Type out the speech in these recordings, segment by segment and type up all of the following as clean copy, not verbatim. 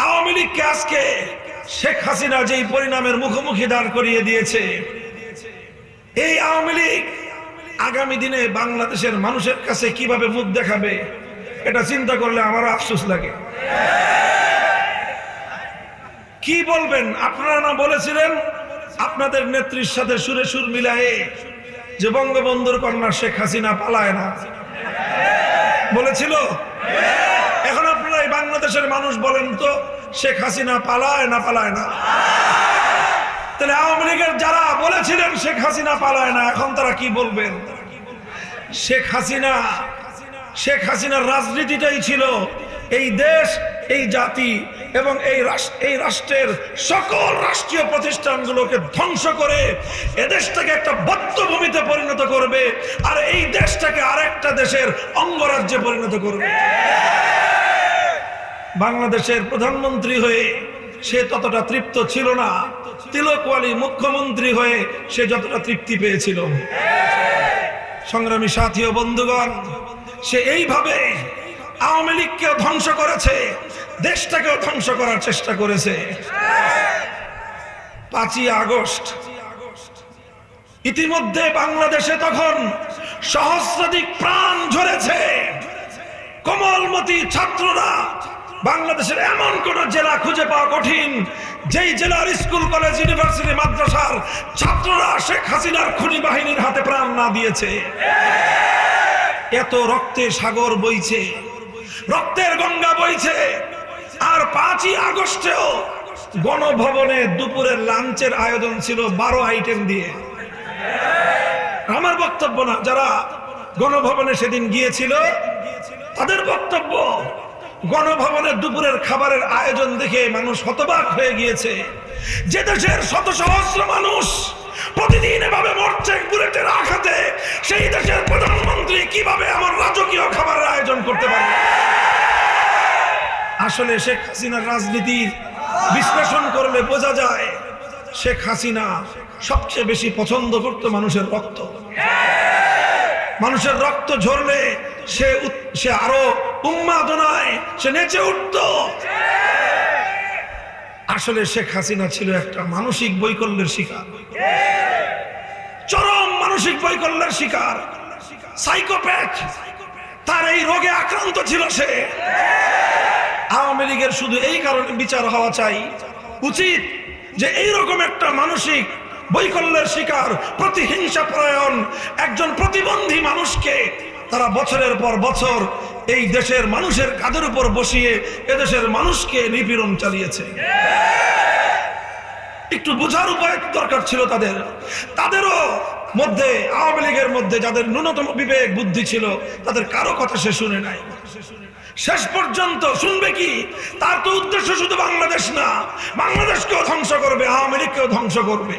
আওয়ামী লীগকে আজকে শেখ হাসিনা যেই পরিণামের মুখোমুখি দাঁড় করিয়ে দিয়েছে, এই আওয়ামী লীগ আগামী দিনে বাংলাদেশের মানুষের কাছে কিভাবে মুখ দেখাবে, এটা চিন্তা করলে আমারও আফসোস লাগে। কি বলবেন? আপনারা না বলেছিলেন আপনাদের নেত্রীর সাথে সুরে সুর মিলায়ে যে বঙ্গবন্ধুর কন্যা শেখ হাসিনা পালায় না, বলেছিল? এখন আপনারা এই বাংলাদেশের মানুষ বলেন তো, শেখ হাসিনা পালায় না পালায় না? তাহলে আওয়ামী লীগের যারা বলেছিলেন শেখ হাসিনা পালায় না, এখন তারা কি বলবেন? শেখ হাসিনার রাজনীতিটাই ছিল এই দেশ, এই জাতি এবং এই রাষ্ট্রের সকল রাষ্ট্রীয় প্রতিষ্ঠানগুলোকে ধ্বংস করে এদেশটাকে একটা বদ্ধভূমিতে পরিণত করবে, আর এই দেশটাকে আরেকটা দেশের অঙ্গরাজ্যে পরিণত করবে। বাংলাদেশের প্রধানমন্ত্রী হয়ে সে ততটা তৃপ্ত ছিল না, তিলকওয়ালী মুখ্যমন্ত্রী হয়ে সে যতটা তৃপ্তি পেয়েছিল। সংগ্রামী সাথী ও বন্ধুগণ, সে এইভাবে আওয়ামী লীগকেও ধ্বংস করেছে, দেশটাকেও ধ্বংস করার চেষ্টা করেছে। 5ই আগস্ট ইতিমধ্যে বাংলাদেশে তখন সহস্রাধিক প্রাণ ঝরেছে। কোমলমতি ছাত্ররা, বাংলাদেশের এমন কোন জেলা খুঁজে পাওয়া কঠিন যেই জেলার স্কুল কলেজ ইউনিভার্সিটি মাদ্রাসার ছাত্ররা শেখ হাসিনার খুনি বাহিনীর হাতে প্রাণ না দিয়েছে। এত রক্তের সাগর বইছে, রক্তের গঙ্গা বইছে। আর 5ই আগস্টেও গণভবনে দুপুরের লাঞ্চের আয়োজন ছিল 12 আইটেম দিয়ে। আমার বক্তব্য না, যারা গণভবনে সেদিন গিয়েছিল তাদের বক্তব্য। গণভবনের দুপুরের খাবারের আয়োজন দেখে মানুষ হতবাক হয়ে গিয়েছে। যে দেশের শত সহস্র মানুষ প্রতিদিন এভাবে মরছে বুলেটের আঘাতে, সেই দেশের প্রধানমন্ত্রী কিভাবে আমার রাজকীয় খাবারের আয়োজন করতে পারে? আসলে শেখ হাসিনার রাজনীতি বিশ্লেষণ করলে বোঝা যায়, শেখ হাসিনা সবচেয়ে বেশি পছন্দ করত মানুষের রক্ত। মানুষের রক্ত ঝরলে সে আরো উন্মাদনায় সে নেচে উঠত। আসলে শেখ হাসিনা ছিল একটা মানসিক বৈকল্যের শিকার, চরম মানসিক বৈকল্যের শিকার, সাইকোপ্যাথ। তার এই রোগে আক্রান্ত ছিল সে। আওয়ামী লীগের শুধু এই কারণে বিচার হওয়া চাই উচিত যে এইরকম একটা মানসিক বৈকল্যের শিকার, প্রতিহিংসা পরায়ণ একজন প্রতিবন্ধী মানুষকে তারা বছরের পর বছর এই দেশের মানুষের কাঁধের উপর বসিয়ে এদেশের মানুষকে নিপীড়ন চালিয়েছে। একটু বোঝার উপায় দরকার ছিল তাদেরও মধ্যে, আওয়ামী লীগের মধ্যে যাদের ন্যূনতম বিবেক বুদ্ধি ছিল, তাদের কারো কথা সে শুনে নাই। শেষ পর্যন্ত শুনবে কি? তার তো উদ্দেশ্য শুধু বাংলাদেশ না, বাংলাদেশকেও ধ্বংস করবে, আওয়ামী লীগকেও ধ্বংস করবে।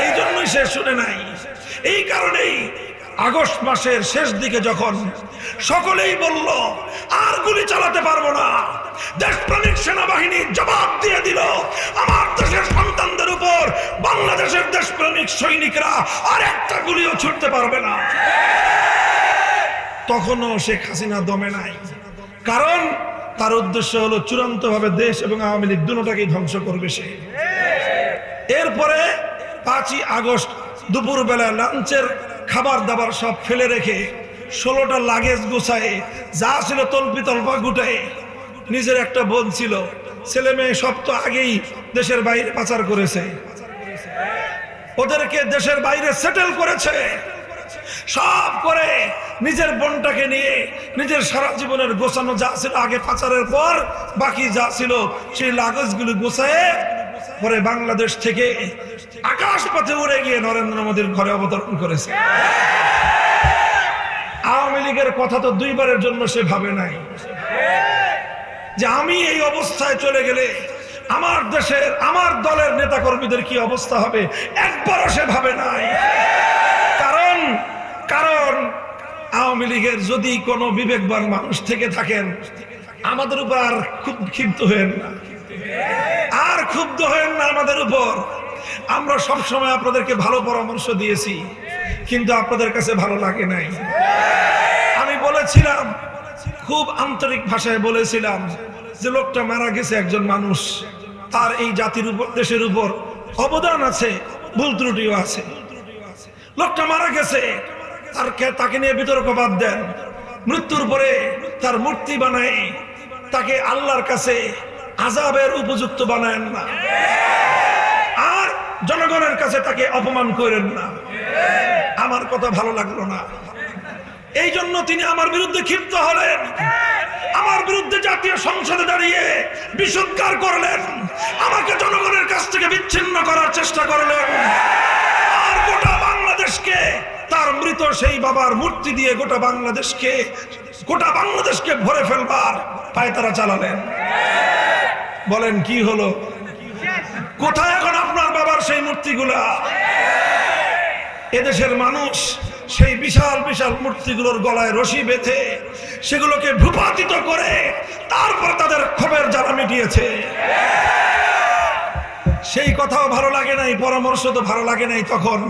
এই জন্যই সে শুনে নাই। এই কারণেই আগস্ট মাসের শেষ দিকে যখন সকলেই বলল আর গুলি চালাতে পারবো না, দেশপ্রেমিক সেনাবাহিনী জবাব দিয়ে দিল, আমার দেশের সন্তানদের উপর বাংলাদেশের দেশপ্রেমিক সৈনিকরা আর একটা গুলিও ছুটতে পারবে না। তখনও শেখ হাসিনা দমে নাই, কারণ তার উদ্দেশ্য হলো চূড়ান্ত ভাবে দেশ এবং আওয়ামী লীগ দুটোটাকেই ধ্বংস করবে সে। এরপরে 5ই আগস্ট দুপুর বেলা লাঞ্চের খাবার দাবার সব ফেলে রেখে 16টা লাগেজ গুছায়, যা ছিল তল্পি তল্পা গুটায়, নিজের একটা বোন ছিল, ছেলে মেয়ে সব তো আগেই দেশের বাইরে পাচার করেছে, ওদেরকে দেশের বাইরে সেটেল করেছে। সব করে নিজের বোনটাকে নিয়ে নিজের সারা জীবনের গোছানো যা ছিল আগে পাচারের পর বাকি যা ছিল সেই লাগেজগুলো গোছায় পরে বাংলাদেশ থেকে আকাশ পথে উড়ে গিয়ে নরেন্দ্র মোদীর ঘরে অবতরণ করেছে। আওয়ামী লীগের কথা তো 2বারের জন্য সে ভাবে নাই যে আমি এই অবস্থায় চলে গেলে আমার দেশের, আমার দলের নেতা কর্মীদের কি অবস্থা হবে, একবারও সে ভাবে নাই। কারণ আওয়ামী লীগের যদি কোনো বিবেকবান মানুষ থেকে থাকেন, আমাদের উপর আর খুব ক্ষিপ্ত হয়েন না, আর ক্ষুব্ধ হয়েন না আমাদের উপর। আমরা সব সময় আপনাদেরকে ভালো পরামর্শ দিয়েছি, কিন্তু আপনাদের কাছে ভালো লাগে নাই। আমি বলেছিলাম, খুব আন্তরিক ভাষায় বলেছিলাম যে লোকটা মারা গেছে একজন মানুষ, তার এই জাতির উপর, দেশের উপর অবদান আছে, ভুল ত্রুটিও আছে। লোকটা মারা গেছে, তাকে নিয়ে বিতর্ক বাদ দেন। মৃত্যুর পরে তার মূর্তি বানায় তাকে আল্লাহর কাছে আযাবের উপযুক্ত বানায়েন না, আর জনগণের কাছে তাকে অপমান করেন না। আমার কথা ভালো লাগলো না, এই জন্য তিনি আমার বিরুদ্ধে ক্ষিপ্ত হলেন, আমার বিরুদ্ধে জাতীয় সংসদে দাঁড়িয়ে বিষোদ্গার করলেন, আমাকে জনগণের কাছ থেকে বিচ্ছিন্ন করার চেষ্টা করলেন, আর গোটা বাংলাদেশকে তার মৃত সেই বাবার মূর্তি দিয়ে গোটা বাংলাদেশকে ভরে ফেলবার পায়তারা চালালেন। বলেন কি হলো? কোথায় এখন আপনার বাবার সেই মূর্তিগুলা? এদেশের মানুষ সেই বিশাল বিশাল মূর্তিগুলোর গলায় রশি বেঁধে সেগুলোকে ভূপাতিত করে তারপর তাদের ক্ষোভের জ্বালা মিটিয়েছে। সেই কথাও ভালো লাগে নাই, পরামর্শ তো ভালো লাগে নাই তখন।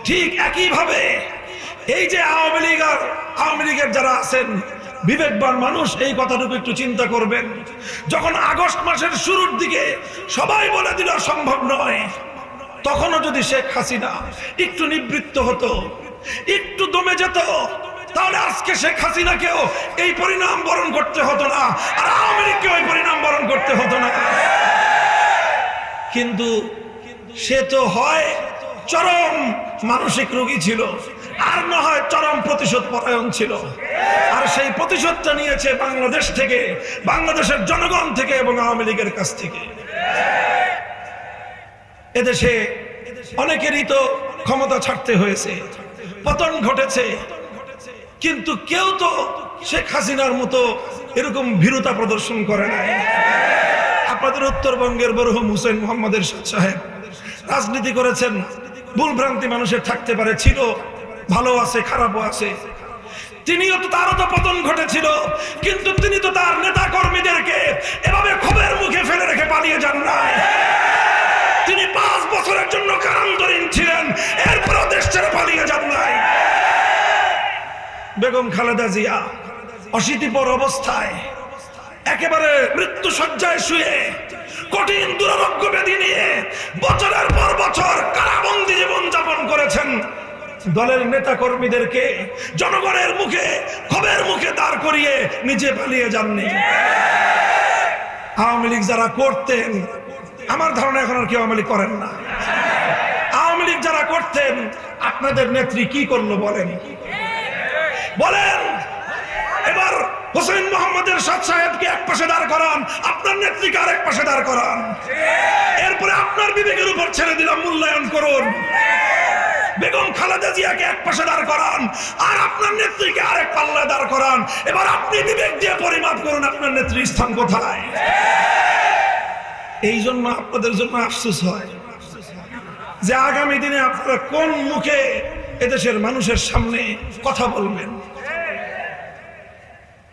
ঠিক একইভাবে এই যে আওয়ামী লীগের যারা আছেন বিবেকবান মানুষ, এই কথাটুকু একটু চিন্তা করবেন। যখন আগস্ট মাসের শুরুর দিকে সবাই বলে দিল সম্ভব নয়, তখনও যদি শেখ হাসিনা একটু নিবৃত্ত হতো, একটু দমে যেত, তাহলে আজকে শেখ হাসিনাকেও এই পরিণাম বরণ করতে হতো না, আর আওয়ামী লীগকেও এই পরিণাম বরণ করতে হতো না। কিন্তু সে তো হয় চরম মানসিক রোগী ছিল, আর না হয় চরম প্রতিশোধ পরায়ণ ছিল, আর সেই প্রতিশোধটা নিয়েছে বাংলাদেশ থেকে, বাংলাদেশের জনগণ থেকে এবং আওয়ামী লীগের কাছ থেকে। এদেশে অনেকেরই তো ক্ষমতা ছাড়তে হয়েছে, পতন ঘটেছে, কিন্তু কেউ তো শেখ হাসিনার মতো এরকম ভীরুতা প্রদর্শন করে নাই। আপনাদের উত্তরবঙ্গের মরহুম হুসেইন মোহাম্মদ এরশাদ সাহেব রাজনীতি করেছেন, ভুলভ্রান্তি মানুষের থাকতে পারে, ছিল, ভালো আছে, খারাপও আছে। তিনিও তো, তারও তো পতন ঘটেছিল, কিন্তু তিনি তো তার নেতা কর্মীদেরকে এভাবে ক্ষোভের মুখে ফেলে রেখে পালিয়ে যান নাই। তিনি 5 বছরের জন্য কারান্তরীণ ছিলেন, এরপরও দেশ ছেড়ে পালিয়ে যান নাই। বেগম খালেদা জিয়া অশীতিপর অবস্থায় একেবারে মৃত্যু শয্যায় শুয়ে কঠিন দুরারোগ্য ব্যাধি নিয়ে বছরের পর বছর কারাবন্দী জীবন যাপন করেছেন। দলের নেতা কর্মীদেরকে জনগণের মুখে, ক্ষোভের মুখে দাঁড় করিয়ে নিজে পালিয়ে যাননি। আওয়ামী লীগ যারা করতেন, আমার ধারণা এখন আর কেউ আওয়ামী লীগ করেন না। আওয়ামী লীগ যারা করতেন, আপনাদের নেত্রী কি করলো বলেন? এবার হুসেইন মোহাম্মদ এরশাদ সাহেবকে এক পাশে দাঁড় করান, আপনার নেত্রীকে আরেক পাশে দাঁড় করান, এরপরে আপনার বিবেকের উপর ছেড়ে দিলাম, মূল্যায়ন করুন। বেগম খালেদা জিয়াকে এক পাশে দাঁড় করান, আর আপনার নেত্রীকে আরেক পাল্লায় দাঁড় করান। এবার আপনি বিবেক দিয়ে পরিমাপ করুন আপনার নেত্রীর স্থান কোথায়। এই জন্য আপনাদের জন্য আফসোস হয় যে আগামী দিনে আপনারা কোন মুখে এদেশের মানুষের সামনে কথা বলবেন।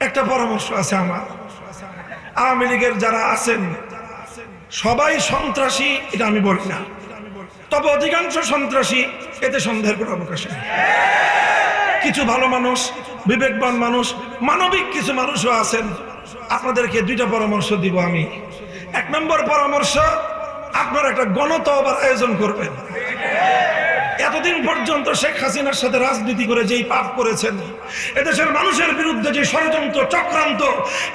একটা পরামর্শ আছে আমার, আওয়ামী লীগের যারা আছেন সবাই সন্ত্রাসী এটা আমি বলি না, তবে অধিকাংশ সন্ত্রাসী, এতে সন্দেহের কোনো অবকাশ নেই। কিছু ভালো মানুষ, বিবেকবান মানুষ, মানবিক কিছু মানুষও আছেন। আপনাদেরকে 2টা পরামর্শ দিব আমি। 1 নম্বর পরামর্শ, আপনারা একটা গণতওবার আয়োজন করবেন। এতদিন পর্যন্ত শেখ হাসিনার সাথে রাজনীতি করে যেই পাপ করেছেন, এদেশের মানুষের বিরুদ্ধে যে ষড়যন্ত্র চক্রান্ত,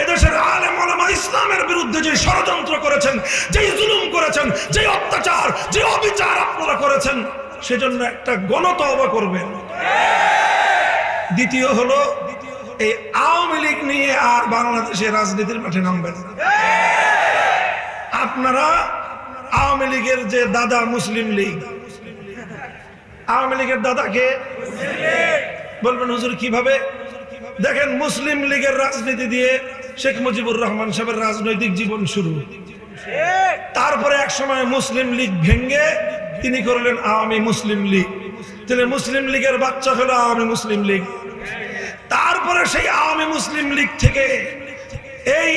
এদেশের আলেম ওলামা ইসলামের বিরুদ্ধে যে ষড়যন্ত্র করেছেন, যেই জুলুম করেছেন, যে অত্যাচার, যে অবিচার আপনারা করেছেন, সেজন্য একটা গণতওবা করবেন। দ্বিতীয় হলো, এই আওয়ামী লীগ নিয়ে আর বাংলাদেশে রাজনীতির মাঠে নামবেন না। আপনারা আওয়ামী লীগের যে দাদা মুসলিম লীগ, আওয়ামী লীগের দাদাকে বলবেন হুজুর কিভাবে? দেখেন, মুসলিম লীগের রাজনীতি দিয়ে শেখ মুজিবুর রহমান সাহেবের রাজনৈতিক জীবন শুরু, তারপরে এক সময় মুসলিম লীগ ভেঙ্গে তিনি করলেন আওয়ামী মুসলিম লীগ, তাহলে মুসলিম লীগের বাচ্চা হলো আওয়ামী মুসলিম লীগ। তারপরে সেই আওয়ামী মুসলিম লীগ থেকে এই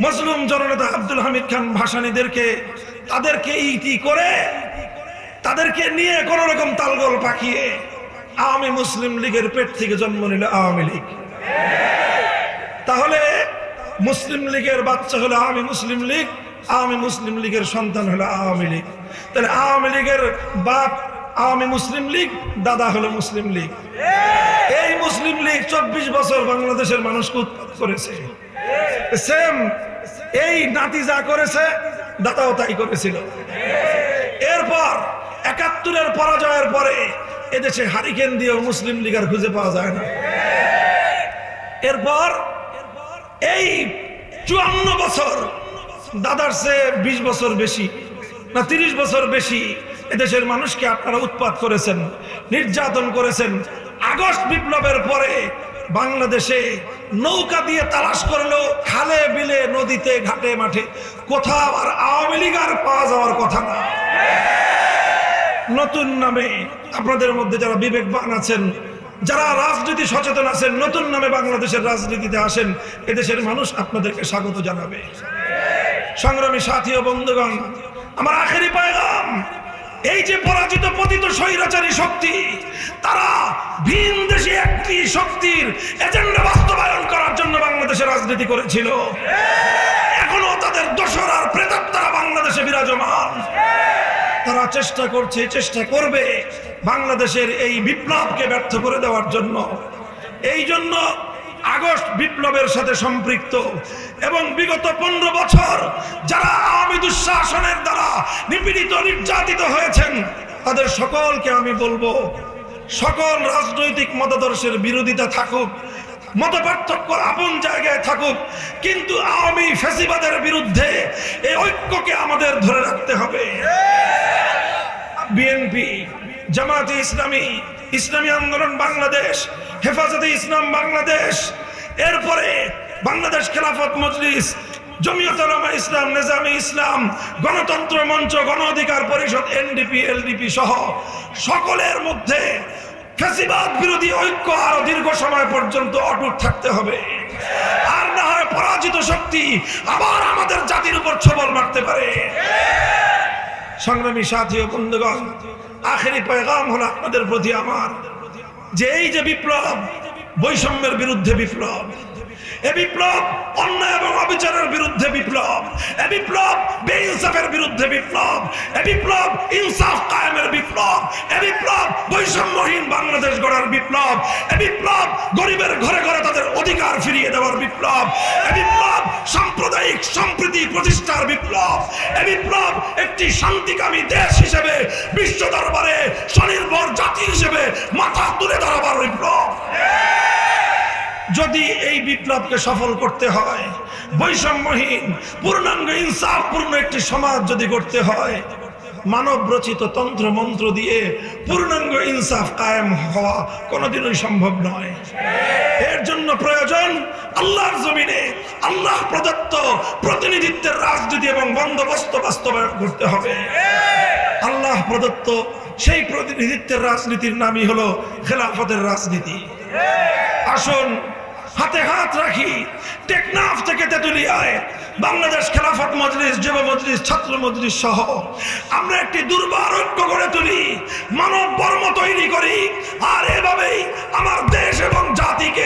মজলুম জননেতা আব্দুল হামিদ খান ভাসানীদেরকে, তাদেরকে ইতি করে, তাদেরকে নিয়ে কোন রকম তালগোল পাকিয়ে আওয়ামী মুসলিম লীগের পেট থেকে জন্ম নিল আওয়ামী লীগ। তাহলে মুসলিম লীগের বাচ্চা হলো আওয়ামী মুসলিম লীগ, আওয়ামী মুসলিম লীগের সন্তান হলো আওয়ামী লীগ। তাহলে আওয়ামী লীগের বাপ আওয়ামী মুসলিম লীগ, দাদা হলো মুসলিম লীগ। এই মুসলিম লীগ 24 বছর বাংলাদেশের মানুষকে উৎখাত করেছে। সেম এই নাতি যা করেছে দাদাও তাই করেছিল। এরপর 71-এর পরাজয়ের পরে এদেশে হারিকেন দিয়েও মুসলিম লীগ আর খুঁজে পাওয়া যায় না। এরপর এই 54 বছর দাদার চেয়ে 20 বছর বেশি না 30 বছর বেশি এদেশের মানুষকে আপনারা উৎপাত করেছেন, নির্যাতন করেছেন। আগস্ট বিপ্লবের পরে বাংলাদেশে নৌকা দিয়ে তালাশ করলেও খালে বিলে নদীতে ঘাটে মাঠে কোথাও আর আওয়ামী লীগ আর পাওয়া যাওয়ার কথা না। নতুন নামে আপনাদের মধ্যে যারা বিবেকবান আছেন, যারা রাজনীতি সচেতন আছেন, নতুন নামে বাংলাদেশের রাজনীতিতে আসেন, এদেশের মানুষ আপনাদেরকে স্বাগত জানাবে। সংগ্রামী সাথী ও বন্ধুগণ, আমার আখেরি পয়গাম, এই যে পরাজিত পতিত স্বৈরাচারী শক্তি, তারা ভিন দেশি একটি শক্তির এজেন্ডা বাস্তবায়ন করার জন্য বাংলাদেশে রাজনীতি করেছিল। এখনো তাদের দোসর আর প্রেতাত্মারা বাংলাদেশে বিরাজমান। তারা চেষ্টা করছে, চেষ্টা করবে বাংলাদেশের এই বিপ্লবকে ব্যর্থ করে দেওয়ার জন্য। এই জন্য আগস্ট বিপ্লবের সাথে সম্পৃক্ত এবং বিগত 15 বছর যারা আওয়ামী দুঃশাসনের দ্বারা নিপীড়িত নির্যাতিত হয়েছেন, তাদের সকলকে আমি বলবো, সকল রাজনৈতিক মতাদর্শের বিরোধিতা থাকুক, মতপার্থক্য আপন জায়গায় থাকুক, কিন্তু আওয়ামী ফ্যাসিবাদের বিরুদ্ধে এই ঐক্যকে আমাদের ধরে রাখতে হবে। বিএনপি, জামায়াতে ইসলামী, ইসলামী আন্দোলন বাংলাদেশ, হেফাজতে ইসলাম বাংলাদেশ, এরপরে বাংলাদেশ খেলাফত মজলিস, জমিয়ত উলামা ইসলাম, নিজামে ইসলাম, গণতন্ত্র মঞ্চ, গণ অধিকার পরিষদ, এনডিপি, এলডিপি সহ সকলের মধ্যে ফ্যাসিবাদ বিরোধী ঐক্য আরো দীর্ঘ সময় পর্যন্ত অটুট থাকতে হবে। আর না হয় পরাজিত শক্তি আবার আমাদের জাতির উপর ছবল মারতে পারে। সংগ্রামী সাথী ও বন্ধুগণ, আখেরি পয়গাম হলো আপনাদের প্রতি আমার, যে এই যে বিপ্লব, বৈষম্যের বিরুদ্ধে বিপ্লব, এ বিপ্লব অন্যায় এবং অবিচারের বিরুদ্ধে বিপ্লব, এ বিপ্লব বেইনসাফের বিরুদ্ধে বিপ্লব, এ বিপ্লব ইনসাফ কায়েমের বিপ্লব, এ বিপ্লব বৈষম্যহীন বাংলাদেশ গড়ার বিপ্লব, এ বিপ্লব গরিবের ঘরে ঘরে তাদের অধিকার ফিরিয়ে দেওয়ার বিপ্লব, এ বিপ্লব সাম্প্রদায়িক সম্প্রীতি প্রতিষ্ঠার বিপ্লব, এ বিপ্লব একটি শান্তিকামী দেশ হিসেবে বিশ্ব দরবারে স্বনির্ভর জাতি হিসেবে মাথা তুলে ধরাবার বিপ্লব। যদি এই বিপ্লবকে সফল করতে হয়, বৈষম্যহীন পূর্ণাঙ্গ ইনসাফপূর্ণ একটি সমাজ যদি করতে হয়, মানব রচিত তন্ত্র মন্ত্র দিয়ে পূর্ণাঙ্গ ইনসাফ কায়েম হওয়া কোনোদিনই সম্ভব নয়। এর জন্য প্রয়োজন আল্লাহর জমিনে আল্লাহ প্রদত্ত প্রতিনিধিত্বের রাজনীতি এবং বন্দোবস্ত বাস্তবায়ন করতে হবে। আল্লাহ প্রদত্ত সেই প্রতিনিধিত্বের রাজনীতির নামই হলো খেলাফতের রাজনীতি। আসুন হাতে হাত রাখি, টেকনাফ থেকে তেতুলিয়ায় বাংলাদেশ খেলাফত মজলিস, যুব মজলিস, ছাত্র মজলিস সহ আমরা একটি দুর্বার ঐক্য গড়ে তুলি, মানব বর্ম তৈরি করি, আর এভাবেই আমার দেশ এবং জাতিকে